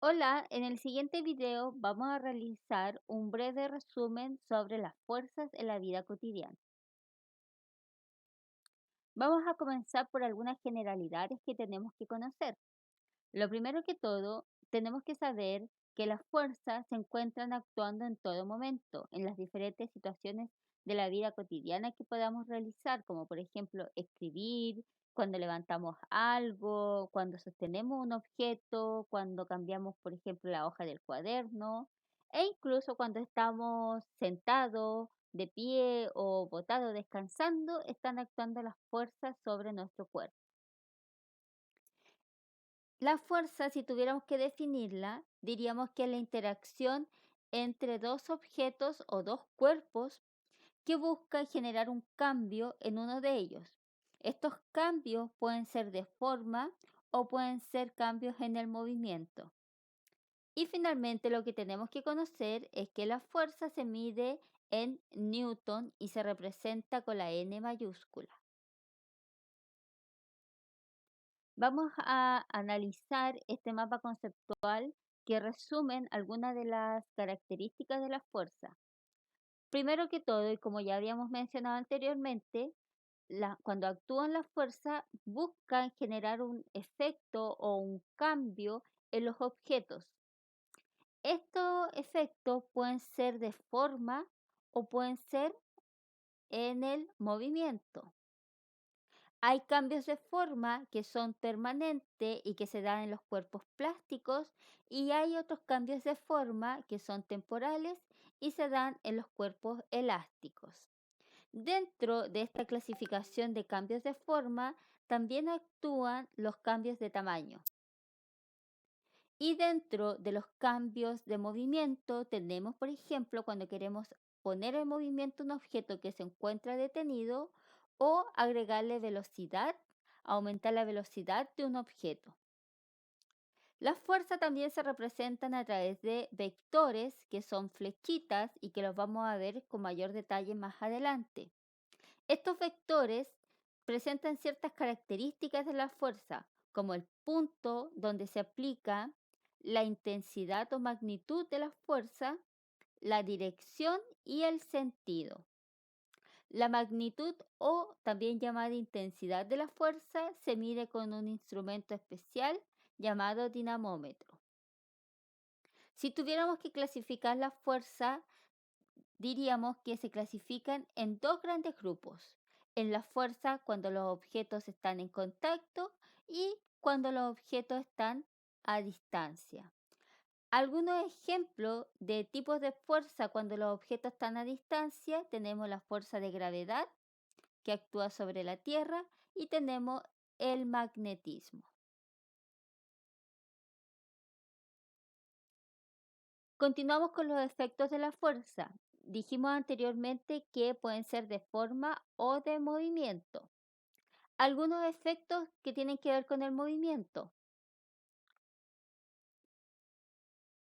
Hola, en el siguiente video vamos a realizar un breve resumen sobre las fuerzas en la vida cotidiana. Vamos a comenzar por algunas generalidades que tenemos que conocer. Lo primero que todo, tenemos que saber que las fuerzas se encuentran actuando en todo momento, en las diferentes situaciones de la vida cotidiana que podamos realizar, como por ejemplo escribir, cuando levantamos algo, cuando sostenemos un objeto, cuando cambiamos, por ejemplo, la hoja del cuaderno, e incluso cuando estamos sentados, de pie o botados descansando, están actuando las fuerzas sobre nuestro cuerpo. La fuerza, si tuviéramos que definirla, diríamos que es la interacción entre dos objetos o dos cuerpos que busca generar un cambio en uno de ellos. Estos cambios pueden ser de forma o pueden ser cambios en el movimiento. Y finalmente lo que tenemos que conocer es que la fuerza se mide en Newton y se representa con la N mayúscula. Vamos a analizar este mapa conceptual que resumen algunas de las características de la fuerza. Primero que todo, y como ya habíamos mencionado anteriormente, cuando actúan las fuerzas buscan generar un efecto o un cambio en los objetos. Estos efectos pueden ser de forma o pueden ser en el movimiento. Hay cambios de forma que son permanentes y que se dan en los cuerpos plásticos y hay otros cambios de forma que son temporales y se dan en los cuerpos elásticos. Dentro de esta clasificación de cambios de forma también actúan los cambios de tamaño. Y dentro de los cambios de movimiento tenemos, por ejemplo, cuando queremos poner en movimiento un objeto que se encuentra detenido o agregarle velocidad, aumentar la velocidad de un objeto. Las fuerzas también se representan a través de vectores que son flechitas y que los vamos a ver con mayor detalle más adelante. Estos vectores presentan ciertas características de la fuerza, como el punto donde se aplica la intensidad o magnitud de la fuerza, la dirección y el sentido. La magnitud o también llamada intensidad de la fuerza se mide con un instrumento especial llamado dinamómetro. Si tuviéramos que clasificar la fuerza, diríamos que se clasifican en dos grandes grupos, en la fuerza cuando los objetos están en contacto y cuando los objetos están a distancia. Algunos ejemplos de tipos de fuerza cuando los objetos están a distancia, tenemos la fuerza de gravedad que actúa sobre la Tierra y tenemos el magnetismo. Continuamos con los efectos de la fuerza. Dijimos anteriormente que pueden ser de forma o de movimiento. Algunos efectos que tienen que ver con el movimiento.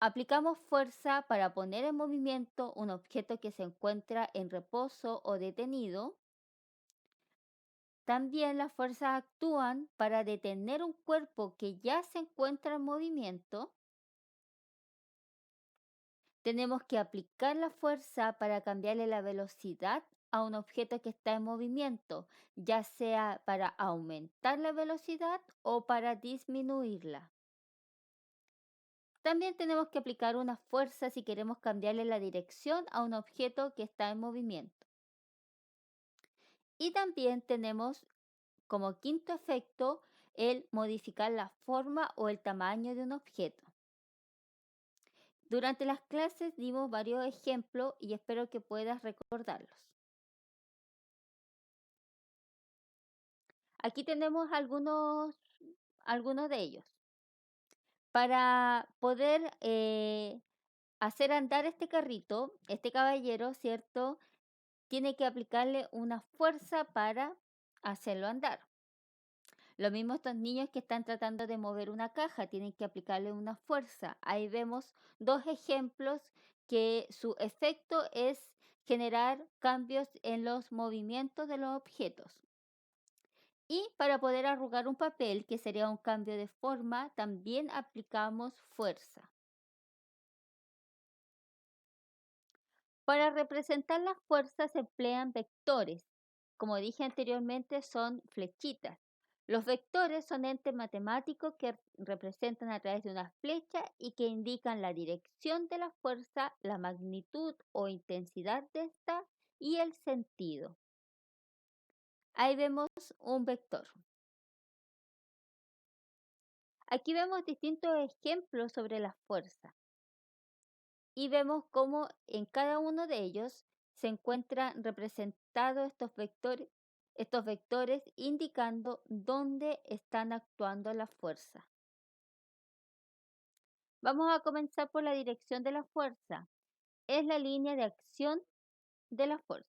Aplicamos fuerza para poner en movimiento un objeto que se encuentra en reposo o detenido. También las fuerzas actúan para detener un cuerpo que ya se encuentra en movimiento. Tenemos que aplicar la fuerza para cambiarle la velocidad a un objeto que está en movimiento, ya sea para aumentar la velocidad o para disminuirla. También tenemos que aplicar una fuerza si queremos cambiarle la dirección a un objeto que está en movimiento. Y también tenemos como quinto efecto el modificar la forma o el tamaño de un objeto. Durante las clases dimos varios ejemplos y espero que puedas recordarlos. Aquí tenemos algunos de ellos. Para poder hacer andar este carrito, este caballero, ¿cierto? Tiene que aplicarle una fuerza para hacerlo andar. Lo mismo estos niños que están tratando de mover una caja, tienen que aplicarle una fuerza. Ahí vemos dos ejemplos que su efecto es generar cambios en los movimientos de los objetos. Y para poder arrugar un papel, que sería un cambio de forma, también aplicamos fuerza. Para representar la fuerza se emplean vectores. Como dije anteriormente, son flechitas. Los vectores son entes matemáticos que representan a través de una flecha y que indican la dirección de la fuerza, la magnitud o intensidad de esta y el sentido. Ahí vemos un vector. Aquí vemos distintos ejemplos sobre la fuerza y vemos cómo en cada uno de ellos se encuentran representados estos vectores indicando dónde están actuando la fuerza. Vamos a comenzar por la dirección de la fuerza. Es la línea de acción de la fuerza.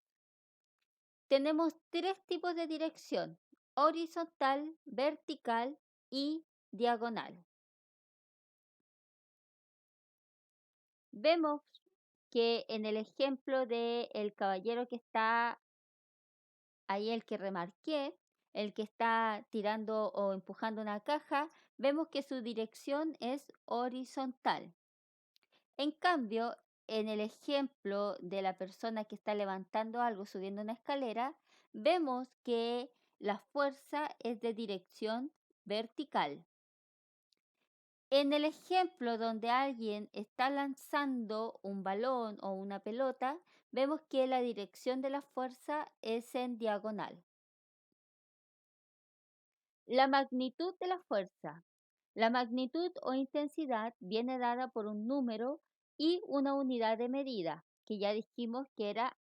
Tenemos tres tipos de dirección: horizontal, vertical y diagonal. Vemos que en el ejemplo del caballero que está ahí, el que remarqué, el que está tirando o empujando una caja, vemos que su dirección es horizontal. En cambio, en el ejemplo de la persona que está levantando algo, subiendo una escalera, vemos que la fuerza es de dirección vertical. En el ejemplo donde alguien está lanzando un balón o una pelota, vemos que la dirección de la fuerza es en diagonal. La magnitud de la fuerza. La magnitud o intensidad viene dada por un número y una unidad de medida, que ya dijimos que era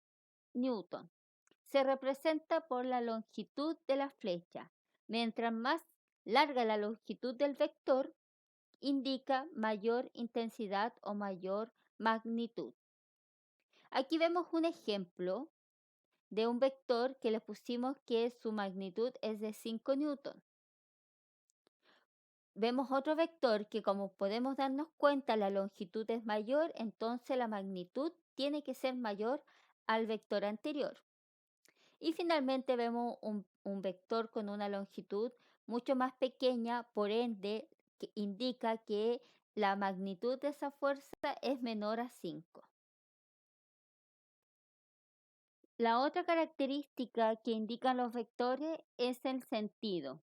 Newton. Se representa por la longitud de la flecha. Mientras más larga la longitud del vector, indica mayor intensidad o mayor magnitud. Aquí vemos un ejemplo de un vector que le pusimos que su magnitud es de 5 newton. Vemos otro vector que, como podemos darnos cuenta, la longitud es mayor, entonces la magnitud tiene que ser mayor al vector anterior. Y finalmente vemos un vector con una longitud mucho más pequeña, por ende, que indica que la magnitud de esa fuerza es menor a 5. La otra característica que indican los vectores es el sentido.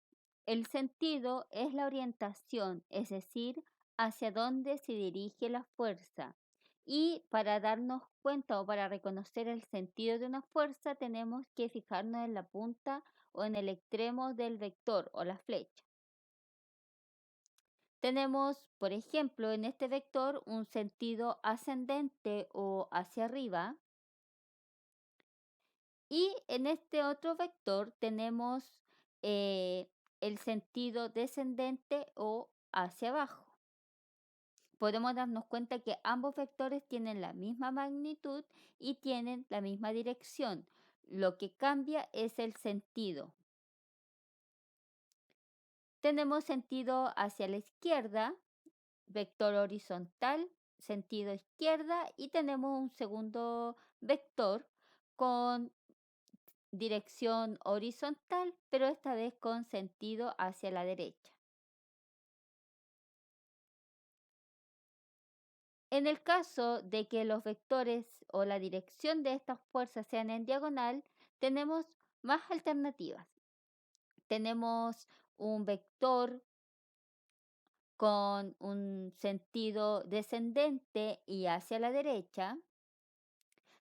El sentido es la orientación, es decir, hacia dónde se dirige la fuerza. Y para darnos cuenta o para reconocer el sentido de una fuerza tenemos que fijarnos en la punta o en el extremo del vector o la flecha. Tenemos, por ejemplo, en este vector un sentido ascendente o hacia arriba. Y en este otro vector tenemos el sentido descendente o hacia abajo. Podemos darnos cuenta que ambos vectores tienen la misma magnitud y tienen la misma dirección. Lo que cambia es el sentido. Tenemos sentido hacia la izquierda, vector horizontal, sentido izquierda, y tenemos un segundo vector con dirección horizontal, pero esta vez con sentido hacia la derecha. En el caso de que los vectores o la dirección de estas fuerzas sean en diagonal, tenemos más alternativas. Tenemos un vector con un sentido descendente y hacia la derecha.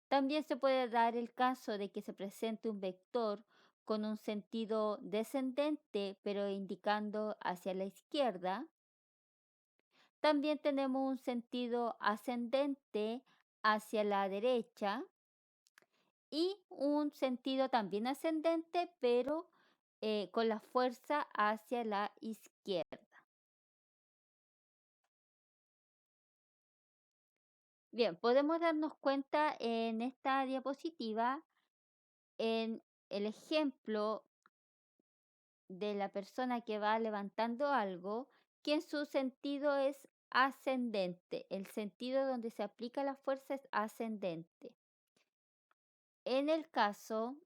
También se puede dar el caso de que se presente un vector con un sentido descendente, pero indicando hacia la izquierda. También tenemos un sentido ascendente hacia la derecha y un sentido también ascendente, pero con la fuerza hacia la izquierda. Bien, podemos darnos cuenta en esta diapositiva, en el ejemplo de la persona que va levantando algo, que en su sentido es ascendente. El sentido donde se aplica la fuerza es ascendente. En el caso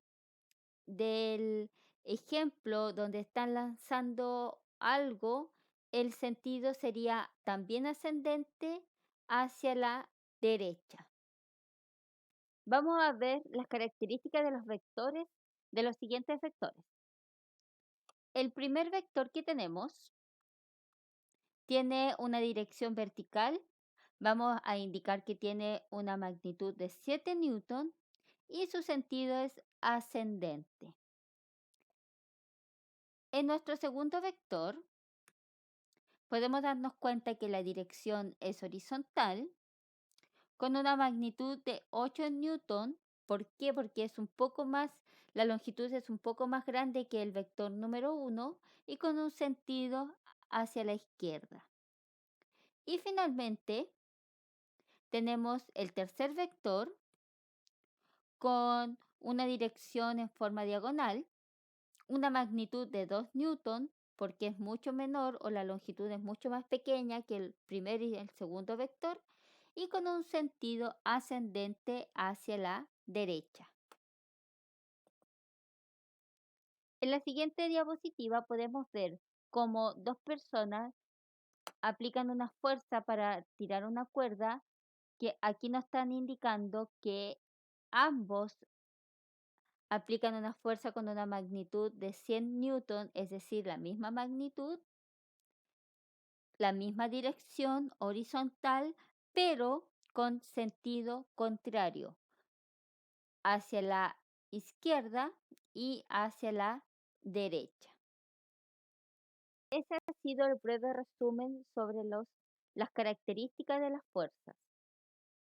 del ejemplo, donde están lanzando algo, el sentido sería también ascendente hacia la derecha. Vamos a ver las características de los vectores, de los siguientes vectores. El primer vector que tenemos tiene una dirección vertical. Vamos a indicar que tiene una magnitud de 7 newton y su sentido es ascendente. En nuestro segundo vector podemos darnos cuenta que la dirección es horizontal con una magnitud de 8 newton. ¿Por qué? Porque es un poco más, la longitud es un poco más grande que el vector número 1 y con un sentido hacia la izquierda. Y finalmente tenemos el tercer vector con una dirección en forma diagonal, una magnitud de 2 newton porque es mucho menor o la longitud es mucho más pequeña que el primer y el segundo vector y con un sentido ascendente hacia la derecha. En la siguiente diapositiva podemos ver cómo dos personas aplican una fuerza para tirar una cuerda que aquí nos están indicando que ambos aplican una fuerza con una magnitud de 100 newton, es decir, la misma magnitud, la misma dirección horizontal, pero con sentido contrario, hacia la izquierda y hacia la derecha. Ese ha sido el breve resumen sobre las características de las fuerzas.